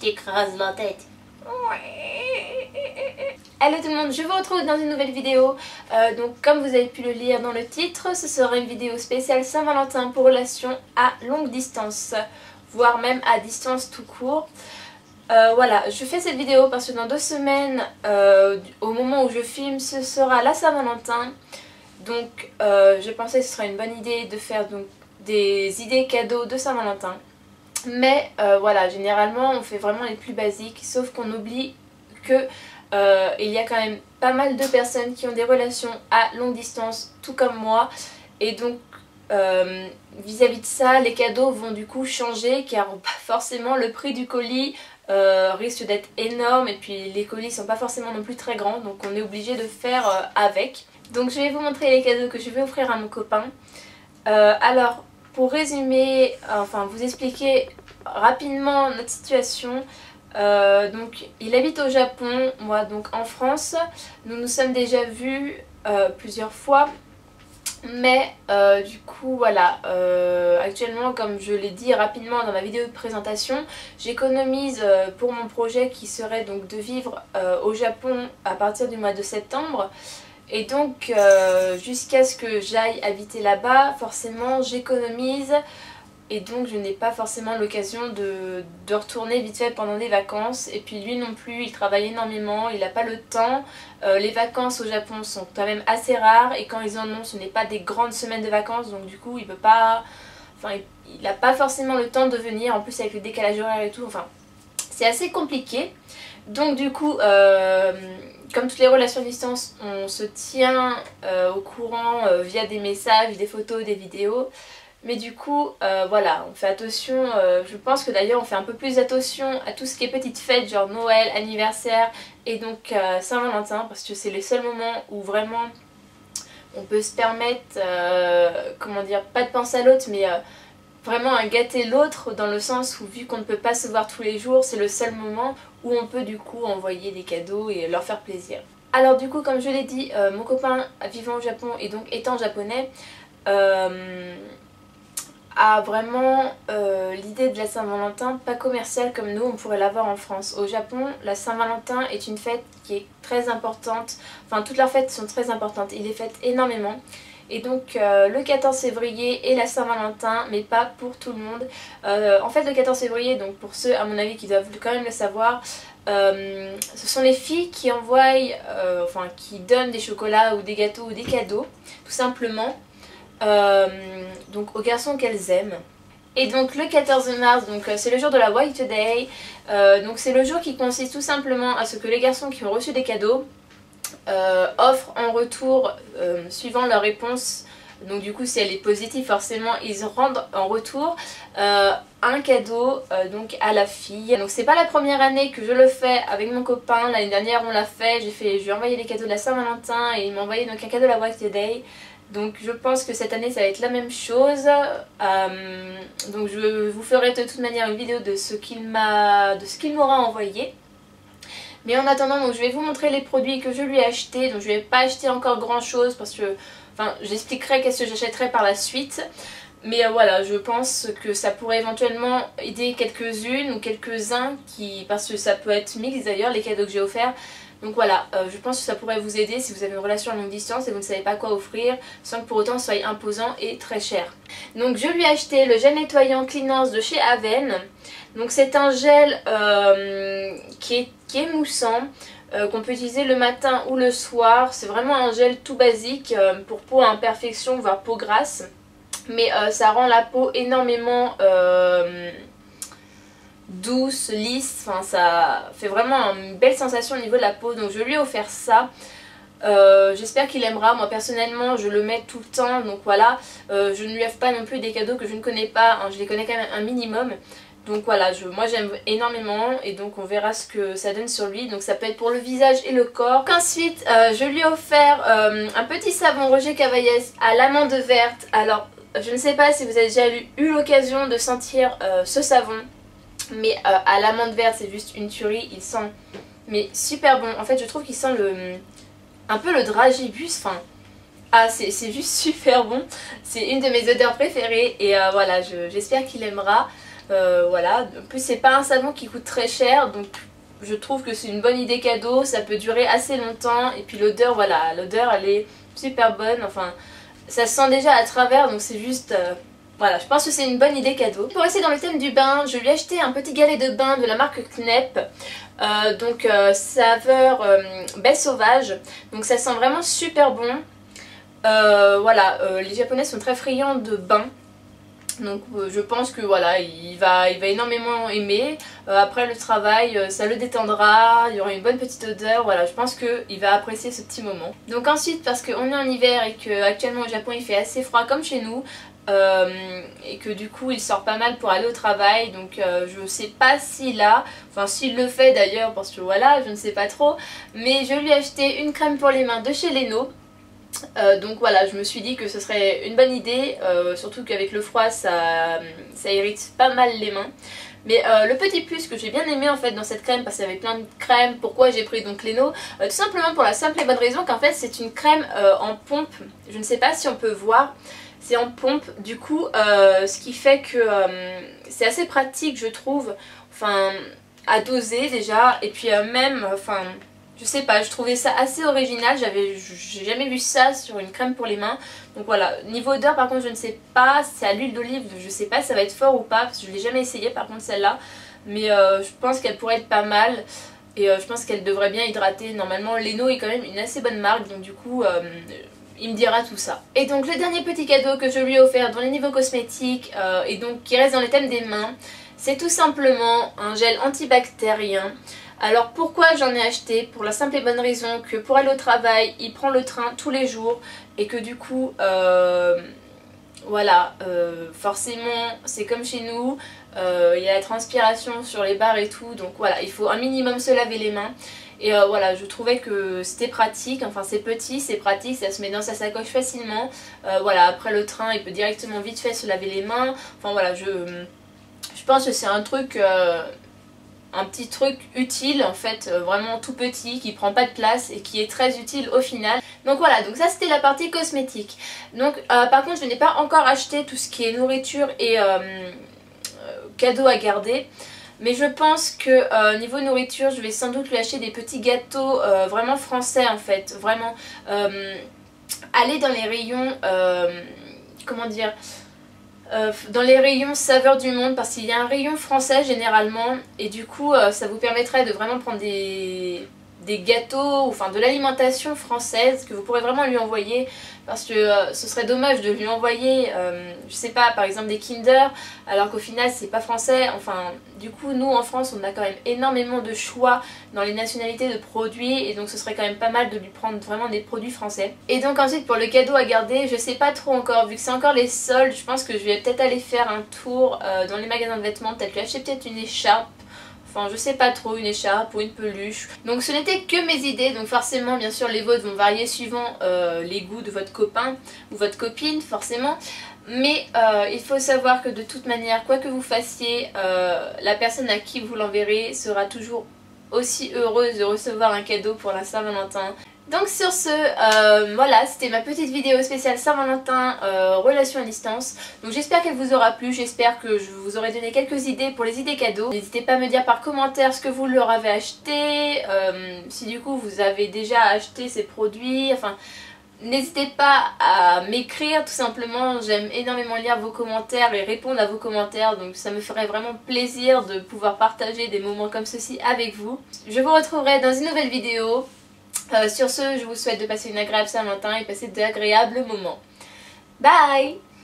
t'écrase la tête. Hello tout le monde, je vous retrouve dans une nouvelle vidéo. Donc comme vous avez pu le lire dans le titre, ce sera une vidéo spéciale Saint-Valentin pour relations à longue distance, voire même à distance tout court. Voilà, je fais cette vidéo parce que dans 2 semaines, au moment où je filme, ce sera la Saint-Valentin. Donc j'ai pensé que ce serait une bonne idée de faire donc des idées cadeaux de Saint-Valentin. Mais voilà, généralement on fait vraiment les plus basiques, sauf qu'on oublie que il y a quand même pas mal de personnes qui ont des relations à longue distance, tout comme moi. Et donc vis-à-vis de ça, les cadeaux vont du coup changer, car forcément le prix du colis risque d'être énorme, et puis les colis sont pas forcément non plus très grands, donc on est obligé de faire avec. Donc je vais vous montrer les cadeaux que je vais offrir à mon copain. Alors pour résumer, enfin vous expliquer rapidement notre situation, donc il habite au Japon, moi donc en France. Nous nous sommes déjà vus plusieurs fois, mais du coup voilà, actuellement, comme je l'ai dit rapidement dans ma vidéo de présentation, j'économise pour mon projet qui serait donc de vivre au Japon à partir du mois de septembre. Et donc jusqu'à ce que j'aille habiter là-bas, forcément j'économise. Et donc je n'ai pas forcément l'occasion de retourner vite fait pendant des vacances. Et puis lui non plus, il travaille énormément, il n'a pas le temps. Les vacances au Japon sont quand même assez rares, et quand ils en ont, ce n'est pas des grandes semaines de vacances. Donc du coup il peut pas, enfin il n'a pas forcément le temps de venir. En plus avec le décalage horaire et tout, enfin c'est assez compliqué. Donc du coup comme toutes les relations à distance, on se tient au courant via des messages, des photos, des vidéos. Mais du coup, voilà, on fait attention, je pense que d'ailleurs on fait un peu plus attention à tout ce qui est petites fêtes, genre Noël, anniversaire et donc Saint-Valentin, parce que c'est les seuls moments où vraiment on peut se permettre, comment dire, pas de penser à l'autre, mais vraiment à gâter l'autre, dans le sens où vu qu'on ne peut pas se voir tous les jours, c'est le seul moment où on peut du coup envoyer des cadeaux et leur faire plaisir. Alors du coup, comme je l'ai dit, mon copain vivant au Japon et donc étant japonais, a vraiment l'idée de la Saint-Valentin pas commerciale comme nous on pourrait l'avoir en France. Au Japon, la Saint-Valentin est une fête qui est très importante, enfin toutes leurs fêtes sont très importantes, ils les fêtent énormément. Et donc le 14 février est la Saint-Valentin, mais pas pour tout le monde. En fait le 14 février, donc pour ceux à mon avis qui doivent quand même le savoir, ce sont les filles qui envoient, enfin qui donnent des chocolats ou des gâteaux ou des cadeaux, tout simplement. Donc aux garçons qu'elles aiment. Et donc le 14 mars, donc c'est le jour de la White Day. Donc c'est le jour qui consiste tout simplement à ce que les garçons qui ont reçu des cadeaux offrent en retour, suivant leur réponse. Donc du coup si elle est positive, forcément ils rendent en retour un cadeau donc à la fille. Donc c'est pas la première année que je le fais avec mon copain. L'année dernière on l'a fait, je lui ai envoyé les cadeaux de la Saint-Valentin et il m'a envoyé donc un cadeau de la White Day. Donc je pense que cette année ça va être la même chose. Donc je vous ferai de toute manière une vidéo de ce qu'il m'aura envoyé. Mais en attendant, donc, je vais vous montrer les produits que je lui ai achetés. Donc je ne vais pas acheter encore grand chose parce que, enfin, j'expliquerai qu'est-ce que j'achèterai par la suite. Mais voilà, je pense que ça pourrait éventuellement aider quelques-unes ou quelques-uns, parce que ça peut être mix d'ailleurs les cadeaux que j'ai offerts. Donc voilà, je pense que ça pourrait vous aider si vous avez une relation à longue distance et vous ne savez pas quoi offrir sans que pour autant ce soit imposant et très cher. Donc je lui ai acheté le gel nettoyant Cleanance de chez Aven. Donc c'est un gel qui est moussant, qu'on peut utiliser le matin ou le soir. C'est vraiment un gel tout basique pour peau à imperfection, voire peau grasse. Mais ça rend la peau énormément douce, lisse, enfin ça fait vraiment une belle sensation au niveau de la peau. Donc je lui ai offert ça. J'espère qu'il aimera. Moi personnellement je le mets tout le temps, donc voilà. Je ne lui offre pas non plus des cadeaux que je ne connais pas, hein. Je les connais quand même un minimum. Donc voilà, moi j'aime énormément et donc on verra ce que ça donne sur lui. Donc ça peut être pour le visage et le corps. Ensuite je lui ai offert un petit savon Roger Cavaillès à l'amande verte. Alors je ne sais pas si vous avez déjà eu l'occasion de sentir ce savon, mais à l'amande verte c'est juste une tuerie. Il sent mais super bon. En fait je trouve qu'il sent un peu le dragibus, enfin c'est juste super bon. C'est une de mes odeurs préférées et voilà, j'espère qu'il aimera. Voilà, en plus c'est pas un savon qui coûte très cher, donc je trouve que c'est une bonne idée cadeau, ça peut durer assez longtemps. Et puis l'odeur, voilà, l'odeur elle est super bonne, enfin ça se sent déjà à travers, donc c'est juste... voilà, je pense que c'est une bonne idée cadeau. Pour rester dans le thème du bain, je lui ai acheté un petit galet de bain de la marque Knep. Saveur baie sauvage. Donc ça sent vraiment super bon. Voilà, les Japonais sont très friands de bain. Donc je pense que voilà, il va énormément aimer. Après le travail, ça le détendra, il y aura une bonne petite odeur. Voilà, je pense qu'il va apprécier ce petit moment. Donc ensuite, parce qu'on est en hiver et qu'actuellement au Japon il fait assez froid comme chez nous, et que du coup il sort pas mal pour aller au travail, donc je sais pas s'il a, enfin s'il le fait d'ailleurs, parce que voilà, je ne sais pas trop, mais je lui ai acheté une crème pour les mains de chez Leno. Donc voilà, je me suis dit que ce serait une bonne idée, surtout qu'avec le froid ça irrite pas mal les mains. Mais le petit plus que j'ai bien aimé en fait dans cette crème, parce qu'il y avait plein de crèmes, pourquoi j'ai pris donc Leno, tout simplement pour la simple et bonne raison qu'en fait c'est une crème en pompe, je ne sais pas si on peut voir, c'est en pompe, du coup ce qui fait que c'est assez pratique je trouve, enfin à doser déjà, et puis même, enfin je sais pas, je trouvais ça assez original, j'ai jamais vu ça sur une crème pour les mains. Donc voilà, niveau odeur par contre je ne sais pas, c'est à l'huile d'olive, je sais pas si ça va être fort ou pas, parce que je l'ai jamais essayé par contre celle-là. Mais je pense qu'elle pourrait être pas mal, et je pense qu'elle devrait bien hydrater. Normalement Leno est quand même une assez bonne marque, donc du coup il me dira tout ça. Et donc le dernier petit cadeau que je lui ai offert dans les niveaux cosmétiques, et donc qui reste dans le thème des mains, c'est tout simplement un gel antibactérien. Alors pourquoi j'en ai acheté? Pour la simple et bonne raison que pour aller au travail, il prend le train tous les jours et que du coup, voilà, forcément c'est comme chez nous, il y a la transpiration sur les barres et tout, donc voilà, il faut un minimum se laver les mains. Et voilà, je trouvais que c'était pratique, enfin c'est petit, c'est pratique, ça se met dans sa sacoche facilement. Voilà, après le train, il peut directement vite fait se laver les mains. Enfin voilà, je pense que c'est un truc... un petit truc utile en fait, vraiment tout petit, qui prend pas de place et qui est très utile au final. Donc voilà, donc ça c'était la partie cosmétique. Donc par contre je n'ai pas encore acheté tout ce qui est nourriture et cadeaux à garder. Mais je pense que niveau nourriture je vais sans doute lui acheter des petits gâteaux vraiment français en fait. Vraiment aller dans les rayons, comment dire, dans les rayons saveurs du monde, parce qu'il y a un rayon français généralement, et du coup ça vous permettrait de vraiment prendre des gâteaux, enfin de l'alimentation française que vous pourrez vraiment lui envoyer, parce que ce serait dommage de lui envoyer je sais pas, par exemple des Kinder alors qu'au final c'est pas français. Enfin du coup nous en France on a quand même énormément de choix dans les nationalités de produits, et donc ce serait quand même pas mal de lui prendre vraiment des produits français. Et donc ensuite pour le cadeau à garder, je sais pas trop encore, vu que c'est encore les soldes, je pense que je vais peut-être aller faire un tour dans les magasins de vêtements, peut-être lui acheter peut-être une écharpe. Enfin je sais pas trop, une écharpe ou une peluche. Donc ce n'était que mes idées, donc forcément bien sûr les vôtres vont varier suivant les goûts de votre copain ou votre copine forcément. Mais il faut savoir que de toute manière, quoi que vous fassiez, la personne à qui vous l'enverrez sera toujours aussi heureuse de recevoir un cadeau pour la Saint-Valentin. Donc sur ce, voilà, c'était ma petite vidéo spéciale Saint-Valentin, relation à distance. Donc j'espère qu'elle vous aura plu, j'espère que je vous aurai donné quelques idées pour les idées cadeaux. N'hésitez pas à me dire par commentaire ce que vous leur avez acheté, si du coup vous avez déjà acheté ces produits, enfin... N'hésitez pas à m'écrire tout simplement, j'aime énormément lire vos commentaires et répondre à vos commentaires, donc ça me ferait vraiment plaisir de pouvoir partager des moments comme ceci avec vous. Je vous retrouverai dans une nouvelle vidéo. Sur ce, je vous souhaite de passer une agréable Saint-Valentin et passer d'agréables moments. Bye!